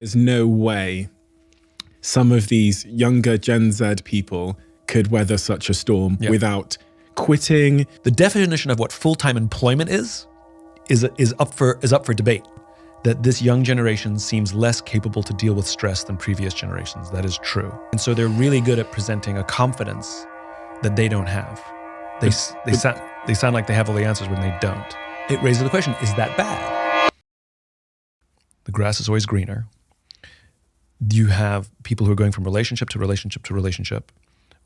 There's no way some of these younger Gen Z people could weather such a storm without quitting. The definition of what full-time employment is up for debate. That this young generation seems less capable to deal with stress than previous generations. That is true. And so they're really good at presenting a confidence that they don't have. They sound like they have all the answers when they don't. It raises the question, is that bad? The grass is always greener. You have people who are going from relationship to relationship to relationship,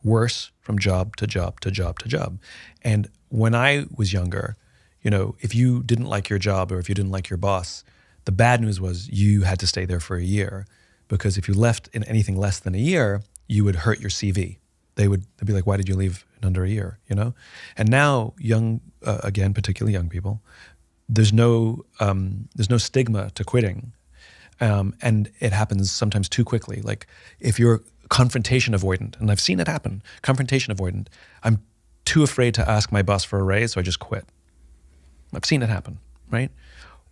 worse from job to job to job to job. And when I was younger, if you didn't like your job or if you didn't like your boss, the bad news was you had to stay there for a year, because if you left in anything less than a year, you would hurt your CV. They'd be like, why did you leave in under a year, And now again, particularly young people, there's no stigma to quitting. And it happens sometimes too quickly. Like if you're confrontation avoidant, and I've seen it happen, confrontation avoidant, I'm too afraid to ask my boss for a raise, so I just quit. I've seen it happen, right?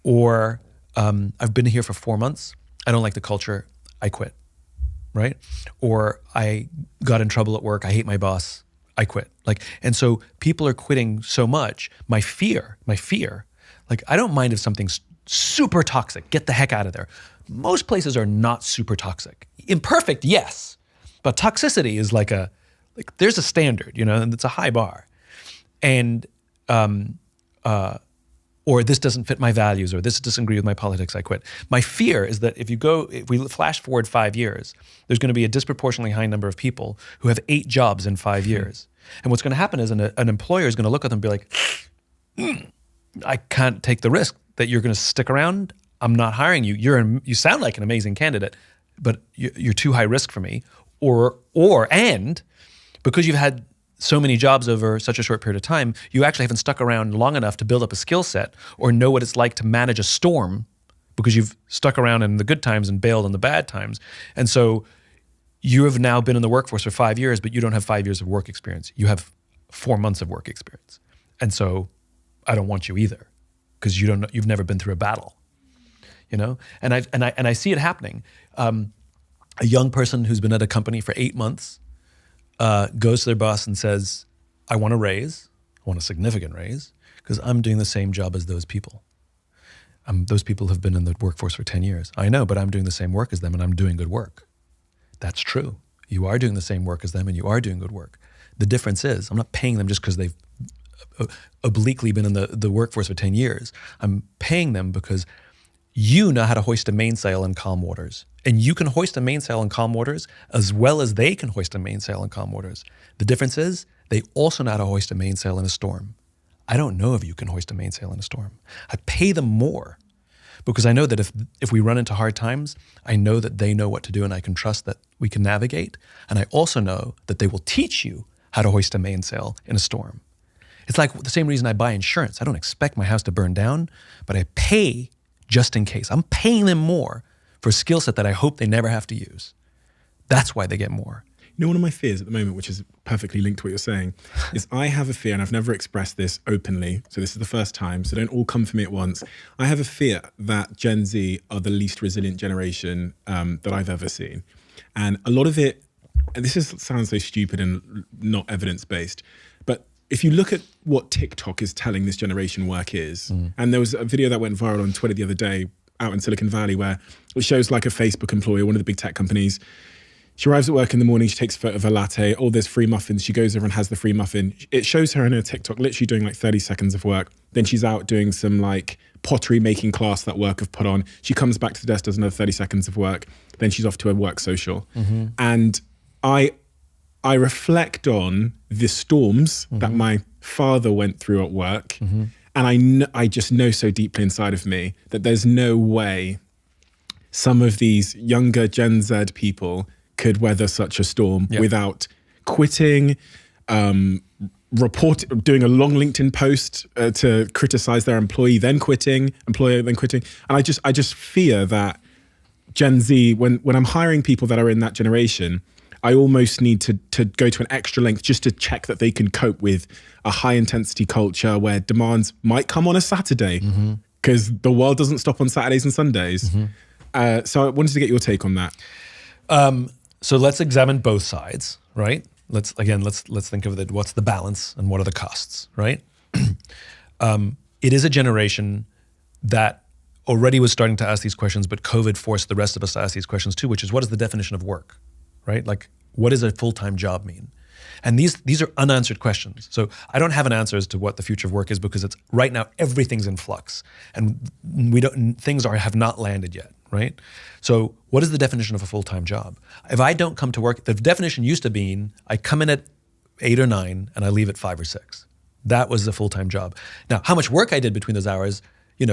Or I've been here for 4 months, I don't like the culture, I quit, right? Or I got in trouble at work, I hate my boss, I quit. And so people are quitting so much, my fear, I don't mind if something's super toxic, get the heck out of there. Most places are not super toxic. Imperfect, yes, but toxicity is there's a standard, and it's a high bar. And, or this doesn't fit my values, or this doesn't agree with my politics, I quit. My fear is that if we flash forward 5 years, there's going to be a disproportionately high number of people who have 8 jobs in 5 years. And what's going to happen is an employer is going to look at them and be like, I can't take the risk that you're going to stick around. I'm not hiring you. You sound like an amazing candidate, but you're too high risk for me. And because you've had so many jobs over such a short period of time, you actually haven't stuck around long enough to build up a skill set or know what it's like to manage a storm, because you've stuck around in the good times and bailed in the bad times. And so you have now been in the workforce for 5 years, but you don't have 5 years of work experience. You have 4 months of work experience. And so I don't want you either, because you've never been through a battle, And I see it happening. A young person who's been at a company for 8 months goes to their boss and says, I want a raise, I want a significant raise, because I'm doing the same job as those people. Those people have been in the workforce for 10 years. I know, but I'm doing the same work as them and I'm doing good work. That's true. You are doing the same work as them and you are doing good work. The difference is I'm not paying them just because they've obliquely been in the workforce for 10 years. I'm paying them because you know how to hoist a mainsail in calm waters. And you can hoist a mainsail in calm waters as well as they can hoist a mainsail in calm waters. The difference is they also know how to hoist a mainsail in a storm. I don't know if you can hoist a mainsail in a storm. I pay them more because I know that if we run into hard times, I know that they know what to do and I can trust that we can navigate. And I also know that they will teach you how to hoist a mainsail in a storm. It's like the same reason I buy insurance. I don't expect my house to burn down, but I pay just in case. I'm paying them more for a skill set that I hope they never have to use. That's why they get more. One of my fears at the moment, which is perfectly linked to what you're saying, is I have a fear, and I've never expressed this openly, so this is the first time, so don't all come for me at once. I have a fear that Gen Z are the least resilient generation that I've ever seen. And a lot of it, and sounds so stupid and not evidence-based, but if you look at what TikTok is telling this generation work is, and there was a video that went viral on Twitter the other day out in Silicon Valley where it shows like a Facebook employee, one of the big tech companies. She arrives at work in the morning, she takes a photo of her latte, there's free muffins, she goes over and has the free muffin. It shows her in her TikTok literally doing like 30 seconds of work. Then she's out doing some like pottery making class that work have put on. She comes back to the desk, does another 30 seconds of work. Then she's off to her work social. And I reflect on the storms that my father went through at work. And I just know so deeply inside of me that there's no way some of these younger Gen Z people could weather such a storm without quitting, doing a long LinkedIn post to criticize their employer, then quitting. And I just fear that Gen Z, when I'm hiring people that are in that generation, I almost need to go to an extra length just to check that they can cope with a high intensity culture where demands might come on a Saturday because the world doesn't stop on Saturdays and Sundays. So I wanted to get your take on that. So let's examine both sides, right? Let's think of what's the balance and what are the costs, right? It is a generation that already was starting to ask these questions, but COVID forced the rest of us to ask these questions too, which is what is the definition of work, right? Like, what does a full-time job mean? And these are unanswered questions. So I don't have an answer as to what the future of work is, because it's right now everything's in flux and things have not landed yet, right? So what is the definition of a full-time job? If I don't come to work, the definition used to be I come in at 8 or 9 and I leave at 5 or 6. That was a full-time job. Now, how much work I did between those hours, it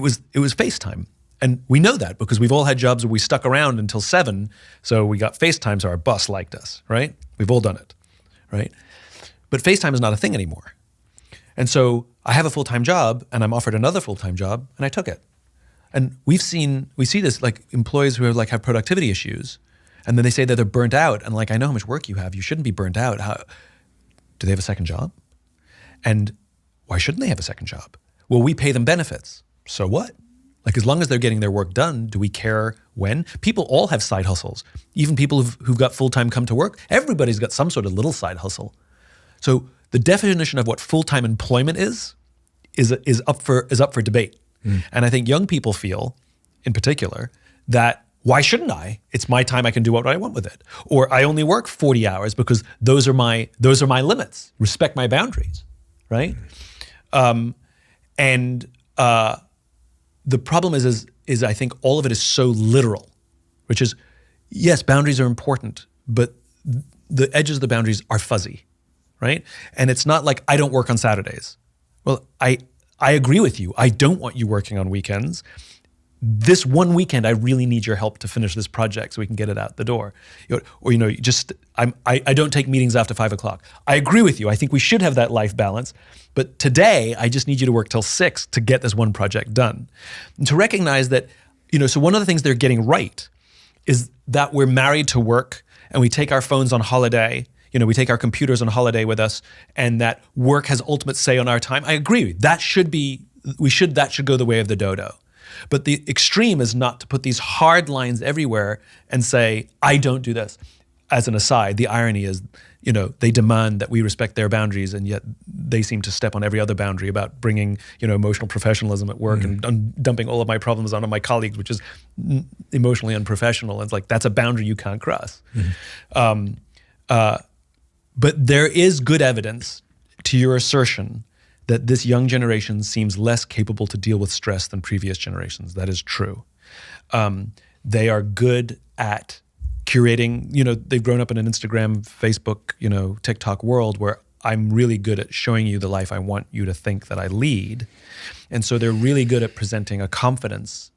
was FaceTime. And we know that because we've all had jobs where we stuck around until 7, so we got FaceTime, so our boss liked us, right? We've all done it, right? But FaceTime is not a thing anymore. And so I have a full-time job and I'm offered another full-time job and I took it. And we see this, like employees who are have productivity issues, and then they say that they're burnt out, and I know how much work you have, you shouldn't be burnt out. Do they have a second job? And why shouldn't they have a second job? Well, we pay them benefits. So what? As long as they're getting their work done, do we care when? People all have side hustles. Even people who've got full-time come to work, everybody's got some sort of little side hustle. So the definition of what full-time employment is up for debate. And I think young people feel, in particular, that why shouldn't I? It's my time, I can do what I want with it. Or I only work 40 hours because those are my limits. Respect my boundaries, right? The problem is I think all of it is so literal, which is, yes, boundaries are important, but the edges of the boundaries are fuzzy, right? And it's not like I don't work on Saturdays. Well, I agree with you. I don't want you working on weekends. This one weekend, I really need your help to finish this project so we can get it out the door. I don't take meetings after 5 o'clock. I agree with you. I think we should have that life balance. But today, I just need you to work till 6 to get this one project done. And to recognize that, so one of the things they're getting right is that we're married to work and we take our phones on holiday. We take our computers on holiday with us, and that work has ultimate say on our time. I agree. That should go the way of the dodo. But the extreme is not to put these hard lines everywhere and say, I don't do this. As an aside, the irony is, they demand that we respect their boundaries, and yet they seem to step on every other boundary about bringing, emotional professionalism at work and dumping all of my problems onto my colleagues, which is emotionally unprofessional. And it's that's a boundary you can't cross. But there is good evidence to your assertion that this young generation seems less capable to deal with stress than previous generations. That is true. They are good at curating, they've grown up in an Instagram, Facebook, TikTok world where I'm really good at showing you the life I want you to think that I lead. And so they're really good at presenting a confidence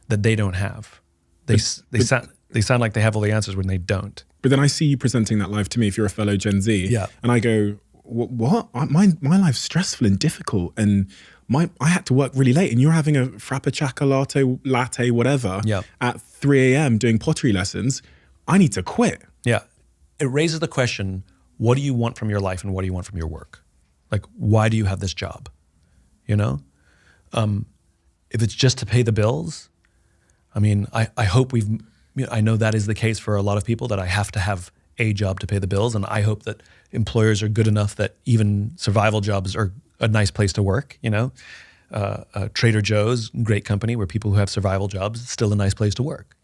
that they don't have. They sound like they have all the answers when they don't. But then I see you presenting that life to me if you're a fellow Gen Z. Yeah. And I go, what? My life's stressful and difficult, and I had to work really late, and you're having a frappuccino latte, whatever, at 3 a.m. doing pottery lessons. I need to quit. Yeah. It raises the question, what do you want from your life and what do you want from your work? Why do you have this job? If it's just to pay the bills, I hope I know that is the case for a lot of people, that I have to have a job to pay the bills. And I hope that employers are good enough that even survival jobs are a nice place to work. Trader Joe's, great company where people who have survival jobs, still a nice place to work,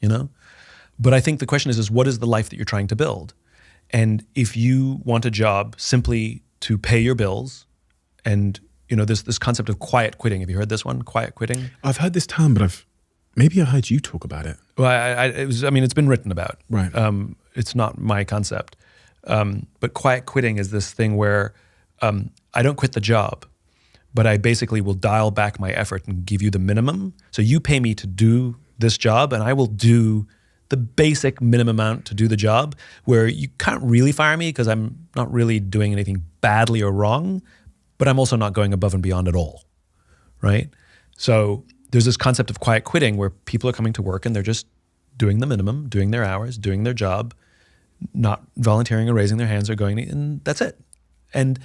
But I think the question is what is the life that you're trying to build? And if you want a job simply to pay your bills, and this concept of quiet quitting, have you heard this one? Quiet quitting? I've heard this term, but maybe I heard you talk about it. Well, it's been written about. Right. It's not my concept. But quiet quitting is this thing where I don't quit the job, but I basically will dial back my effort and give you the minimum. So you pay me to do this job, and I will do the basic minimum amount to do the job, where you can't really fire me because I'm not really doing anything badly or wrong, but I'm also not going above and beyond at all, right? So there's this concept of quiet quitting where people are coming to work and they're just doing the minimum, doing their hours, doing their job, not volunteering or raising their hands or going, and that's it. And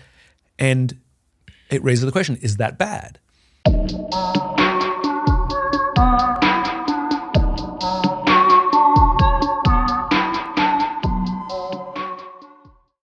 it raises the question, is that bad?